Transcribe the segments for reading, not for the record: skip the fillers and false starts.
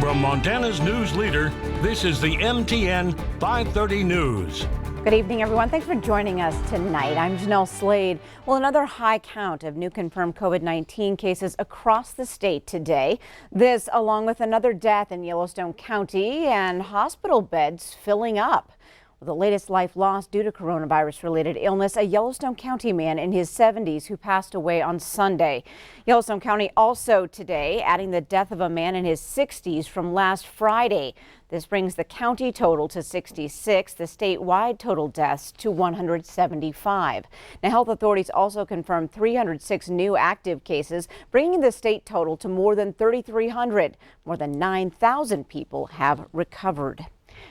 From Montana's news leader, this is the MTN 530 News. Good evening, everyone. Thanks for joining us tonight. I'm Jeanelle Slade. Well, another high count of new confirmed COVID-19 cases across the state today. This along with another death in Yellowstone County and hospital beds filling up. Well, the latest life lost due to coronavirus-related illness, a Yellowstone County man in his 70s who passed away on Sunday. Yellowstone County also today adding the death of a man in his 60s from last Friday. This brings the county total to 66, the statewide total deaths to 175. Now, health authorities also confirmed 306 new active cases, bringing the state total to more than 3,300. More than 9,000 people have recovered.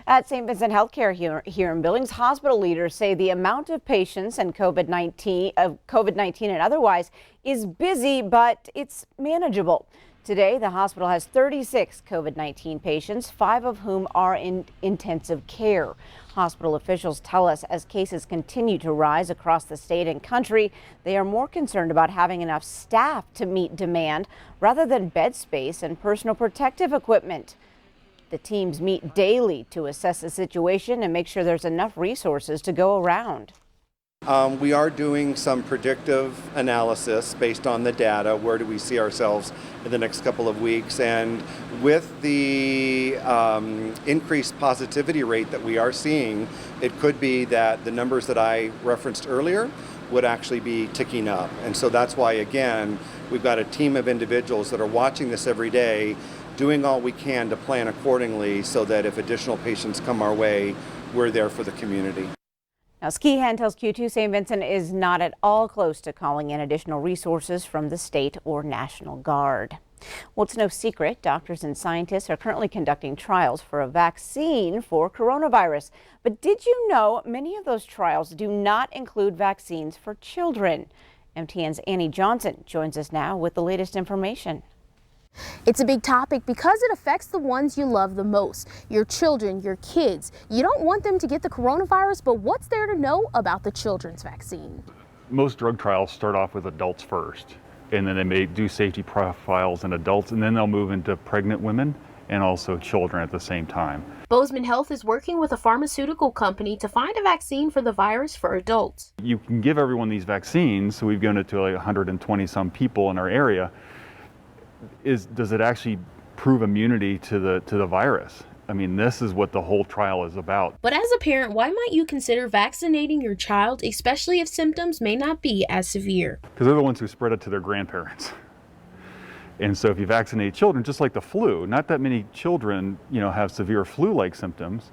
At St. Vincent Healthcare here in Billings, hospital leaders say the amount of patients and COVID-19 and otherwise is busy, but it's manageable. Today, the hospital has 36 COVID-19 patients, 5 of whom are in intensive care. Hospital officials tell us as cases continue to rise across the state and country, they are more concerned about having enough staff to meet demand rather than bed space and personal protective equipment. The teams meet daily to assess the situation and make sure there's enough resources to go around. We are doing some predictive analysis based on the data. Where do we see ourselves in the next couple of weeks? And with the increased positivity rate that we are seeing, it could be that the numbers that I referenced earlier would actually be ticking up. And so that's why, again, we've got a team of individuals that are watching this every day, doing all we can to plan accordingly so that if additional patients come our way, we're there for the community. Now, Ski Hen tells Q2 St. Vincent is not at all close to calling in additional resources from the state or National Guard. Well, it's no secret doctors and scientists are currently conducting trials for a vaccine for coronavirus. But did you know many of those trials do not include vaccines for children? MTN's Annie Johnson joins us now with the latest information. It's a big topic because it affects the ones you love the most, your children, your kids. You don't want them to get the coronavirus, but what's there to know about the children's vaccine? Most drug trials start off with adults first, and then they may do safety profiles in adults, and then they'll move into pregnant women and also children at the same time. Bozeman Health is working with a pharmaceutical company to find a vaccine for the virus for adults. You can give everyone these vaccines, so we've given it to like 120 some people in our area. Does it actually prove immunity to the virus? I mean, this is what the whole trial is about. But as a parent, why might you consider vaccinating your child, especially if symptoms may not be as severe? Because they're the ones who spread it to their grandparents. And so if you vaccinate children, just like the flu, not that many children, have severe flu-like symptoms,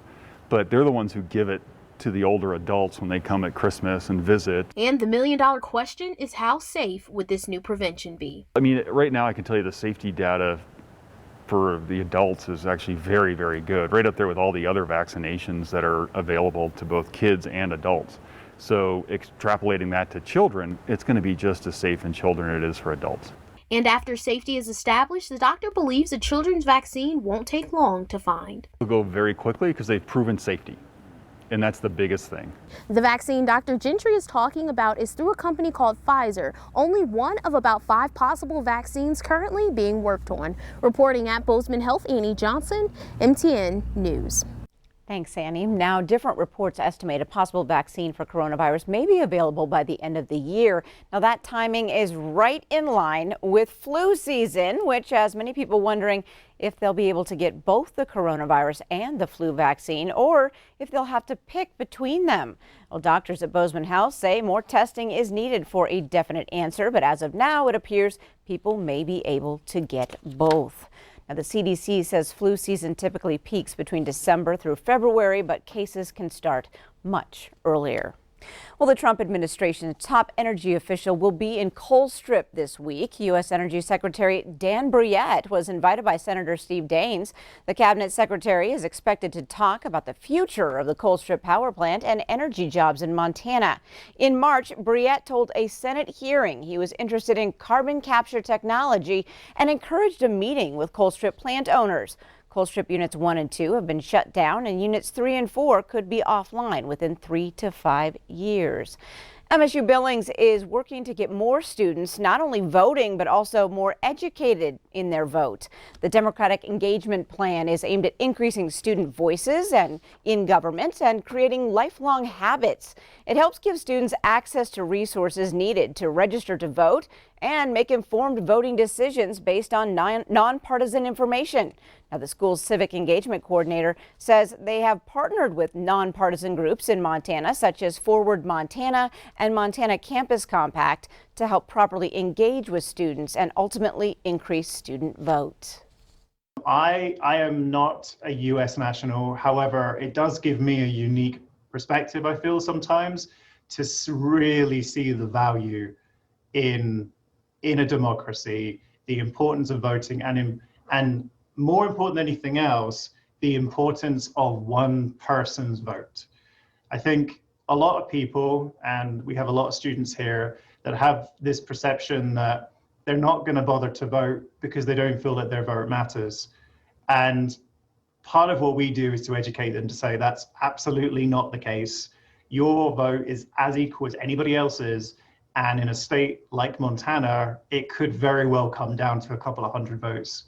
but they're the ones who give it to the older adults when they come at Christmas and visit. And the million-dollar question is, how safe would this new prevention be? I mean, right now I can tell you the safety data for the adults is actually very, very good, right up there with all the other vaccinations that are available to both kids and adults. So extrapolating that to children, it's going to be just as safe in children as it is for adults. And after safety is established, the doctor believes a children's vaccine won't take long to find. It'll go very quickly because they've proven safety. And that's the biggest thing. The vaccine Dr. Gentry is talking about is through a company called Pfizer, only one of about 5 possible vaccines currently being worked on. Reporting at Bozeman Health, Annie Johnson, MTN News. Thanks, Annie. Now, different reports estimate a possible vaccine for coronavirus may be available by the end of the year. Now, that timing is right in line with flu season, which has many people wondering if they'll be able to get both the coronavirus and the flu vaccine, or if they'll have to pick between them. Well, doctors at Bozeman Health say more testing is needed for a definite answer, but as of now, it appears people may be able to get both. Now, the CDC says flu season typically peaks between December through February, but cases can start much earlier. Well, the Trump administration's top energy official will be in Colstrip this week. U.S. Energy Secretary Dan Brouillette was invited by Senator Steve Daines. The cabinet secretary is expected to talk about the future of the Colstrip power plant and energy jobs in Montana. In March, Brouillette told a Senate hearing he was interested in carbon capture technology and encouraged a meeting with Colstrip plant owners. Colstrip Units 1 and 2 have been shut down, and Units 3 and 4 could be offline within 3 to 5 years. MSU Billings is working to get more students not only voting, but also more educated in their vote. The Democratic Engagement Plan is aimed at increasing student voices and in government and creating lifelong habits. It helps give students access to resources needed to register to vote and make informed voting decisions based on nonpartisan information. Now, the school's civic engagement coordinator says they have partnered with nonpartisan groups in Montana, such as Forward Montana and Montana Campus Compact, to help properly engage with students and ultimately increase student vote. I am not a U.S. national. However, it does give me a unique perspective, I feel sometimes, to really see the value in a democracy, the importance of voting, and more important than anything else, the importance of one person's vote. I think a lot of people, and we have a lot of students here, that have this perception that they're not going to bother to vote because they don't feel that their vote matters. And part of what we do is to educate them to say that's absolutely not the case. Your vote is as equal as anybody else's. And in a state like Montana, it could very well come down to a couple of hundred votes.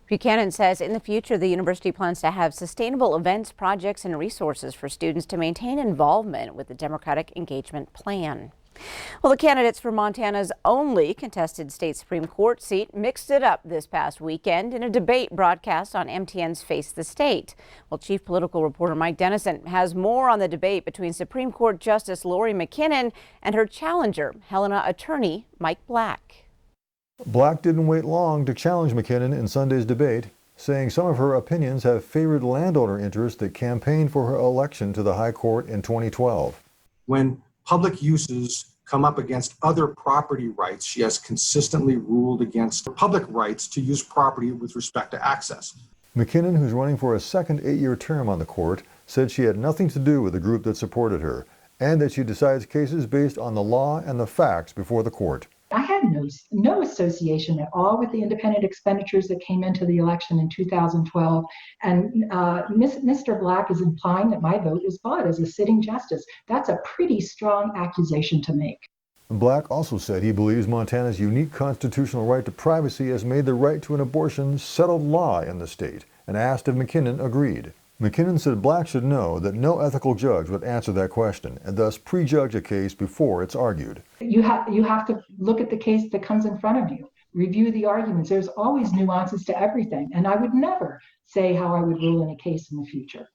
Buchanan says in the future, the university plans to have sustainable events, projects, and resources for students to maintain involvement with the Democratic Engagement Plan. Well, the candidates for Montana's only contested state Supreme Court seat mixed it up this past weekend in a debate broadcast on MTN's Face the State. Well, Chief Political Reporter Mike Dennison has more on the debate between Supreme Court Justice Lori McKinnon and her challenger, Helena attorney Mike Black. Black didn't wait long to challenge McKinnon in Sunday's debate, saying some of her opinions have favored landowner interests that campaigned for her election to the High Court in 2012. When public uses come up against other property rights, she has consistently ruled against public rights to use property with respect to access. McKinnon, who's running for a second 8-year term on the court, said she had nothing to do with the group that supported her, and that she decides cases based on the law and the facts before the court. I had no association at all with the independent expenditures that came into the election in 2012. And Mr. Black is implying that my vote was bought as a sitting justice. That's a pretty strong accusation to make. Black also said he believes Montana's unique constitutional right to privacy has made the right to an abortion settled law in the state, and asked if McKinnon agreed. McKinnon said Black should know that no ethical judge would answer that question and thus prejudge a case before it's argued. You have to look at the case that comes in front of you, review the arguments. There's always nuances to everything, and I would never say how I would rule in a case in the future.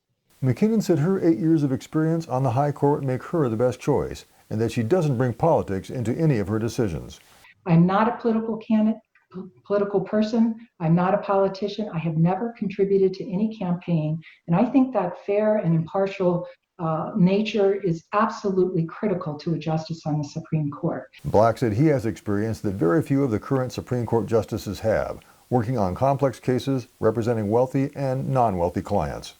McKinnon said her 8 years of experience on the High Court make her the best choice, and that she doesn't bring politics into any of her decisions. I'm not a political person. I'm not a politician. I have never contributed to any campaign. And I think that fair and impartial nature is absolutely critical to a justice on the Supreme Court. Black said he has experience that very few of the current Supreme Court justices have, working on complex cases representing wealthy and non-wealthy clients.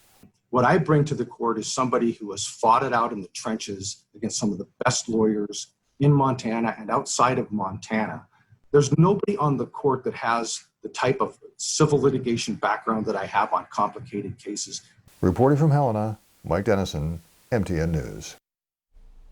What I bring to the court is somebody who has fought it out in the trenches against some of the best lawyers in Montana and outside of Montana. There's nobody on the court that has the type of civil litigation background that I have on complicated cases. Reporting from Helena, Mike Dennison, MTN News.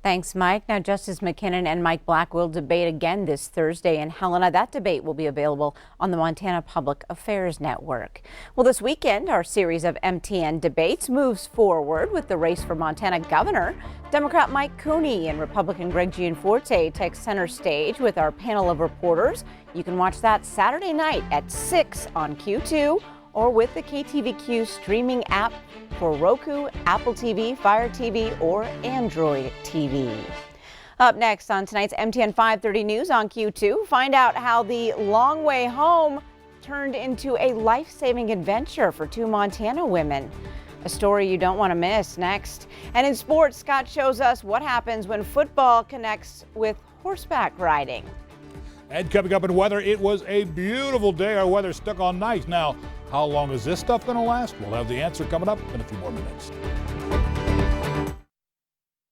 Thanks, Mike. Now, Justice McKinnon and Mike Black will debate again this Thursday in Helena. That debate will be available on the Montana Public Affairs Network. Well, this weekend, our series of MTN debates moves forward with the race for Montana governor. Democrat Mike Cooney and Republican Greg Gianforte take center stage with our panel of reporters. You can watch that Saturday night at 6 on Q2 or with the KTVQ streaming app for Roku, Apple TV, Fire TV, or Android TV. Up next on tonight's MTN 530 News on Q2, find out how the long way home turned into a life-saving adventure for 2 Montana women. A story you don't want to miss next. And in sports, Scott shows us what happens when football connects with horseback riding. And coming up in weather, it was a beautiful day. Our weather stuck on nice. Now, how long is this stuff going to last? We'll have the answer coming up in a few more minutes.